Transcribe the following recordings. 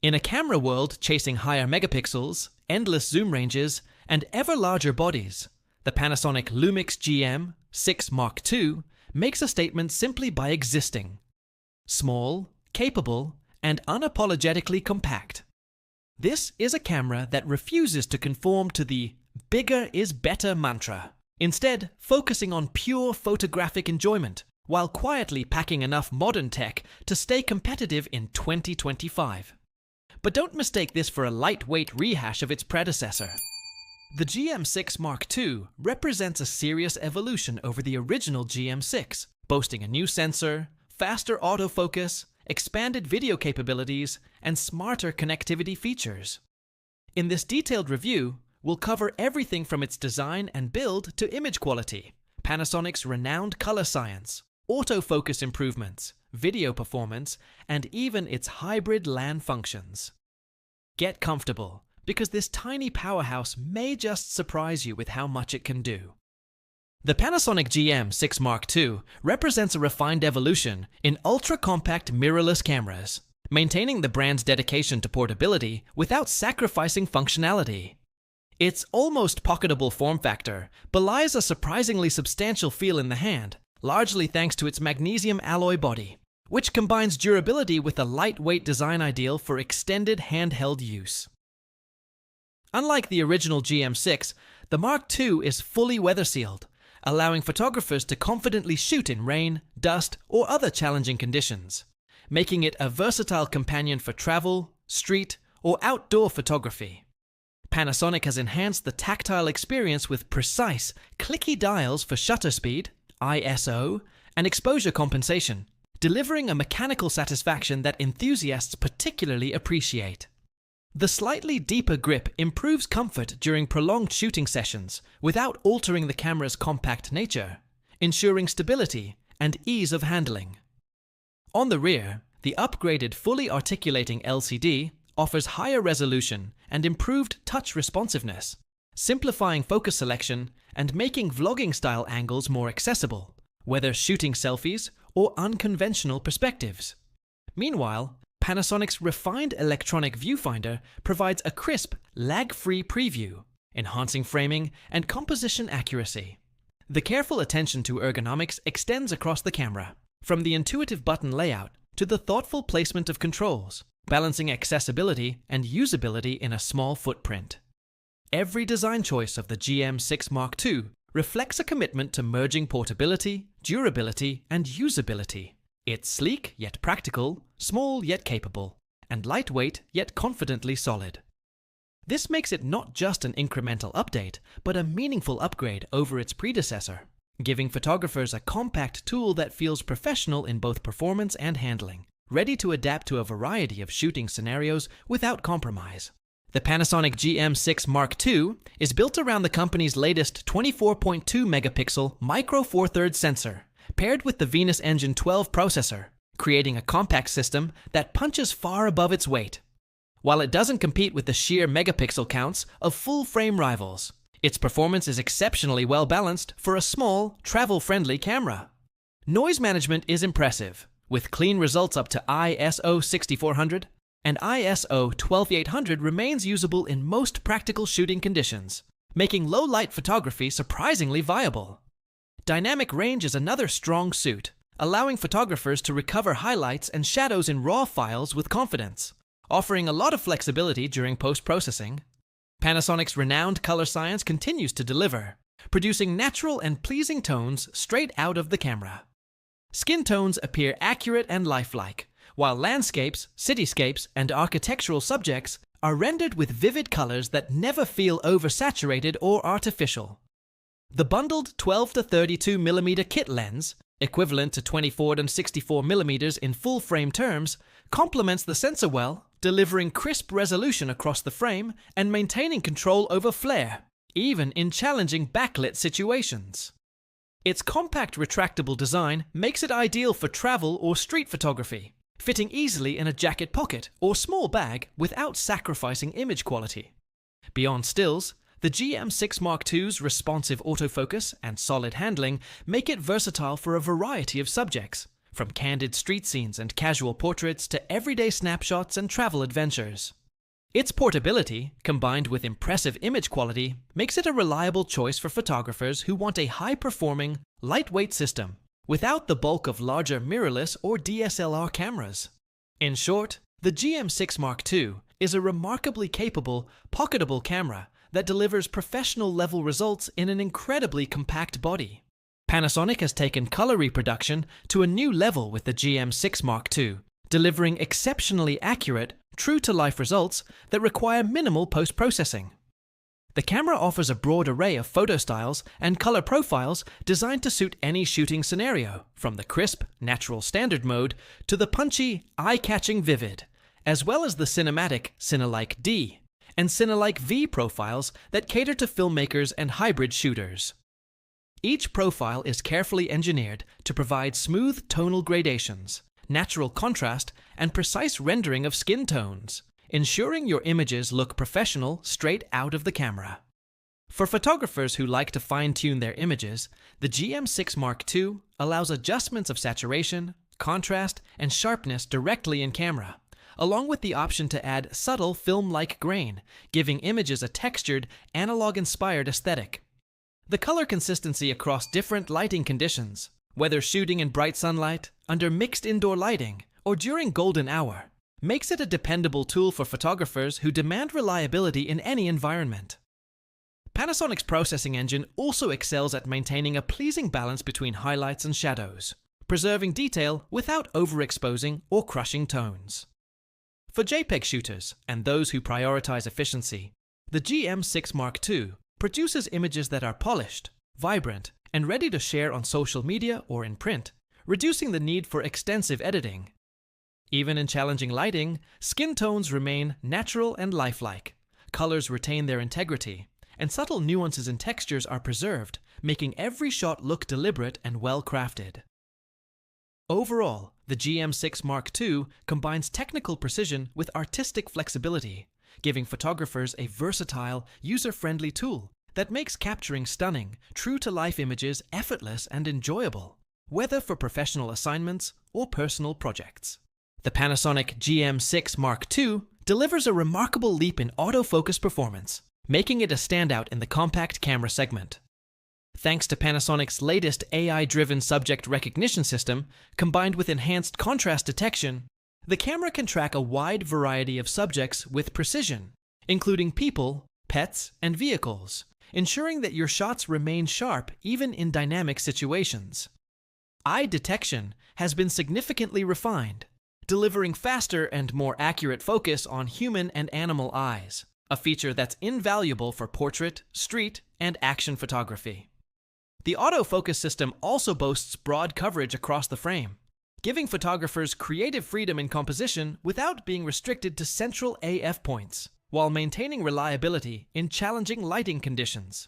In a camera world chasing higher megapixels, endless zoom ranges, and ever larger bodies, the Panasonic Lumix GM6 Mark II makes a statement simply by existing. Small, capable, and unapologetically compact. This is a camera that refuses to conform to the "bigger is better" mantra, instead focusing on pure photographic enjoyment while quietly packing enough modern tech to stay competitive in 2025. But don't mistake this for a lightweight rehash of its predecessor. The GM6 Mark II represents a serious evolution over the original GM6, boasting a new sensor, faster autofocus, expanded video capabilities, and smarter connectivity features. In this detailed review, we'll cover everything from its design and build to image quality, Panasonic's renowned color science, autofocus improvements, video performance, and even its hybrid LAN functions. Get comfortable, because this tiny powerhouse may just surprise you with how much it can do. The Panasonic GM6 Mark II represents a refined evolution in ultra-compact mirrorless cameras, maintaining the brand's dedication to portability without sacrificing functionality. Its almost pocketable form factor belies a surprisingly substantial feel in the hand, largely thanks to its magnesium alloy body, which combines durability with a lightweight design ideal for extended handheld use. Unlike the original GM6, the Mark II is fully weather-sealed, allowing photographers to confidently shoot in rain, dust, or other challenging conditions, making it a versatile companion for travel, street, or outdoor photography. Panasonic has enhanced the tactile experience with precise, clicky dials for shutter speed, ISO, and exposure compensation, delivering a mechanical satisfaction that enthusiasts particularly appreciate. The slightly deeper grip improves comfort during prolonged shooting sessions without altering the camera's compact nature, ensuring stability and ease of handling. On the rear, the upgraded fully articulating LCD offers higher resolution and improved touch responsiveness, simplifying focus selection and making vlogging-style angles more accessible, whether shooting selfies or unconventional perspectives. Meanwhile, Panasonic's refined electronic viewfinder provides a crisp, lag-free preview, enhancing framing and composition accuracy. The careful attention to ergonomics extends across the camera, from the intuitive button layout to the thoughtful placement of controls, balancing accessibility and usability in a small footprint. Every design choice of the GM6 Mark II reflects a commitment to merging portability, durability, and usability. It's sleek yet practical, small yet capable, and lightweight yet confidently solid. This makes it not just an incremental update, but a meaningful upgrade over its predecessor, giving photographers a compact tool that feels professional in both performance and handling, ready to adapt to a variety of shooting scenarios without compromise. The Panasonic GM6 Mark II is built around the company's latest 24.2 megapixel Micro Four Thirds sensor, paired with the Venus Engine 12 processor, creating a compact system that punches far above its weight. While it doesn't compete with the sheer megapixel counts of full-frame rivals, its performance is exceptionally well balanced for a small, travel-friendly camera. Noise management is impressive, with clean results up to ISO 6400, and ISO 12800 remains usable in most practical shooting conditions, making low-light photography surprisingly viable. Dynamic range is another strong suit, allowing photographers to recover highlights and shadows in RAW files with confidence, offering a lot of flexibility during post-processing. Panasonic's renowned color science continues to deliver, producing natural and pleasing tones straight out of the camera. Skin tones appear accurate and lifelike, while landscapes, cityscapes, and architectural subjects are rendered with vivid colors that never feel oversaturated or artificial. The bundled 12 to 32 mm kit lens, equivalent to 24 and 64 mm in full-frame terms, complements the sensor well, delivering crisp resolution across the frame and maintaining control over flare, even in challenging backlit situations. Its compact retractable design makes it ideal for travel or street photography, fitting easily in a jacket pocket or small bag without sacrificing image quality. Beyond stills, the GM6 Mark II's responsive autofocus and solid handling make it versatile for a variety of subjects, from candid street scenes and casual portraits to everyday snapshots and travel adventures. Its portability, combined with impressive image quality, makes it a reliable choice for photographers who want a high-performing, lightweight system without the bulk of larger mirrorless or DSLR cameras. In short, the GM6 Mark II is a remarkably capable, pocketable camera that delivers professional-level results in an incredibly compact body. Panasonic has taken color reproduction to a new level with the GM6 Mark II, delivering exceptionally accurate, true-to-life results that require minimal post-processing. The camera offers a broad array of photo styles and color profiles designed to suit any shooting scenario, from the crisp, natural standard mode to the punchy, eye-catching vivid, as well as the cinematic Cinelike D and Cinelike V profiles that cater to filmmakers and hybrid shooters. Each profile is carefully engineered to provide smooth tonal gradations, natural contrast, and precise rendering of skin tones, ensuring your images look professional straight out of the camera. For photographers who like to fine-tune their images, the GM6 Mark II allows adjustments of saturation, contrast, and sharpness directly in camera, along with the option to add subtle film-like grain, giving images a textured, analog-inspired aesthetic. The color consistency across different lighting conditions, whether shooting in bright sunlight, under mixed indoor lighting, or during golden hour, makes it a dependable tool for photographers who demand reliability in any environment. Panasonic's processing engine also excels at maintaining a pleasing balance between highlights and shadows, preserving detail without overexposing or crushing tones. For JPEG shooters and those who prioritize efficiency, the GM6 Mark II produces images that are polished, vibrant, and ready to share on social media or in print, reducing the need for extensive editing. Even in challenging lighting, skin tones remain natural and lifelike, colors retain their integrity, and subtle nuances and textures are preserved, making every shot look deliberate and well-crafted. Overall, the GM6 Mark II combines technical precision with artistic flexibility, giving photographers a versatile, user-friendly tool that makes capturing stunning, true-to-life images effortless and enjoyable, whether for professional assignments or personal projects. The Panasonic GM6 Mark II delivers a remarkable leap in autofocus performance, making it a standout in the compact camera segment. Thanks to Panasonic's latest AI-driven subject recognition system, combined with enhanced contrast detection, the camera can track a wide variety of subjects with precision, including people, pets, and vehicles, ensuring that your shots remain sharp even in dynamic situations. Eye detection has been significantly refined, delivering faster and more accurate focus on human and animal eyes, a feature that's invaluable for portrait, street, and action photography. The autofocus system also boasts broad coverage across the frame, giving photographers creative freedom in composition without being restricted to central AF points, while maintaining reliability in challenging lighting conditions.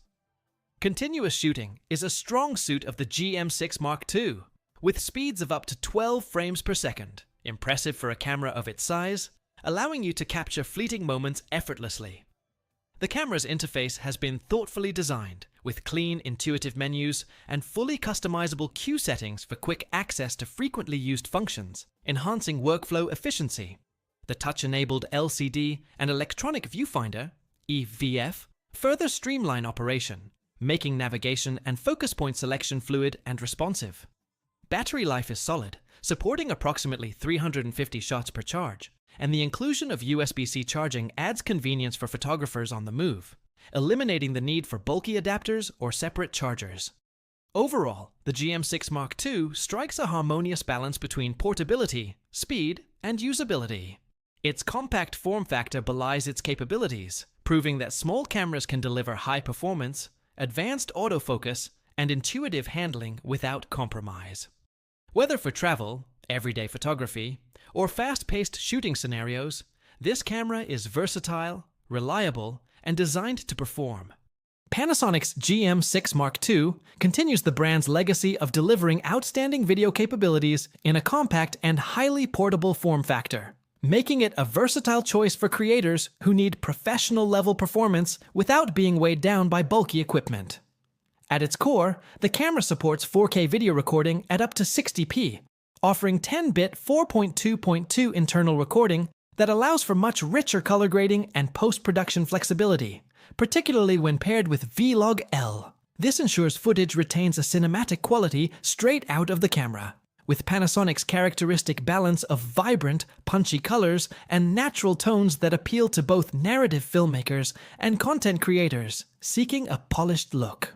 Continuous shooting is a strong suit of the GM6 Mark II, with speeds of up to 12 frames per second, impressive for a camera of its size, allowing you to capture fleeting moments effortlessly. The camera's interface has been thoughtfully designed, with clean, intuitive menus and fully customizable queue settings for quick access to frequently used functions, enhancing workflow efficiency. The touch-enabled LCD and electronic viewfinder, EVF, further streamline operation, making navigation and focus point selection fluid and responsive. Battery life is solid, supporting approximately 350 shots per charge, and the inclusion of USB-C charging adds convenience for photographers on the move, eliminating the need for bulky adapters or separate chargers. Overall, the GM6 Mark II strikes a harmonious balance between portability, speed, and usability. Its compact form factor belies its capabilities, proving that small cameras can deliver high performance, advanced autofocus, and intuitive handling without compromise. Whether for travel, everyday photography, or fast-paced shooting scenarios, this camera is versatile, reliable, and designed to perform. Panasonic's GM6 Mark II continues the brand's legacy of delivering outstanding video capabilities in a compact and highly portable form factor, making it a versatile choice for creators who need professional-level performance without being weighed down by bulky equipment. At its core, the camera supports 4K video recording at up to 60p, offering 10-bit 4.2.2 internal recording that allows for much richer color grading and post-production flexibility, particularly when paired with V-Log-L. This ensures footage retains a cinematic quality straight out of the camera, with Panasonic's characteristic balance of vibrant, punchy colors and natural tones that appeal to both narrative filmmakers and content creators seeking a polished look.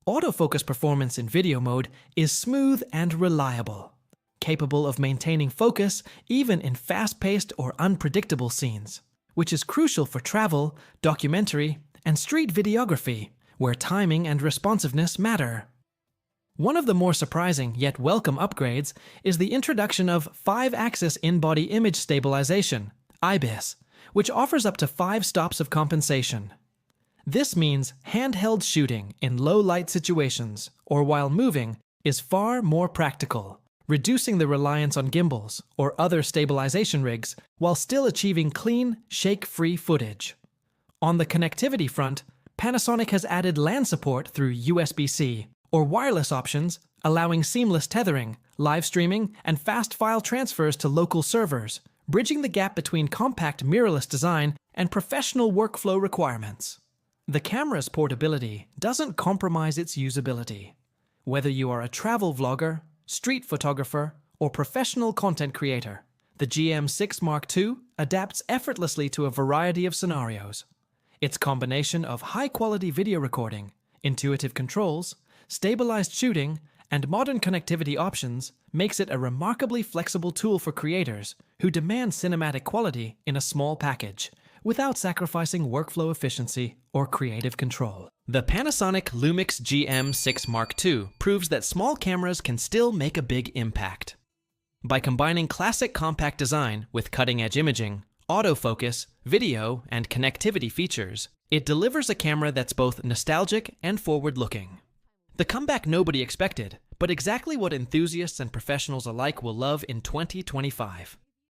Autofocus performance in video mode is smooth and reliable, capable of maintaining focus even in fast-paced or unpredictable scenes, which is crucial for travel, documentary, and street videography, where timing and responsiveness matter. One of the more surprising yet welcome upgrades is the introduction of 5-axis in-body image stabilization, IBIS, which offers up to 5 stops of compensation. This means handheld shooting in low-light situations or while moving is far more practical, reducing the reliance on gimbals or other stabilization rigs while still achieving clean, shake-free footage. On the connectivity front, Panasonic has added LAN support through USB-C or wireless options, allowing seamless tethering, live streaming, and fast file transfers to local servers, bridging the gap between compact mirrorless design and professional workflow requirements. The camera's portability doesn't compromise its usability. Whether you are a travel vlogger, street photographer, or professional content creator, the GM6 Mark II adapts effortlessly to a variety of scenarios. Its combination of high-quality video recording, intuitive controls, stabilized shooting, and modern connectivity options makes it a remarkably flexible tool for creators who demand cinematic quality in a small package, without sacrificing workflow efficiency or creative control. The Panasonic Lumix GM6 Mark II proves that small cameras can still make a big impact. By combining classic compact design with cutting-edge imaging, autofocus, video, and connectivity features, it delivers a camera that's both nostalgic and forward-looking. The comeback nobody expected, but exactly what enthusiasts and professionals alike will love in 2025.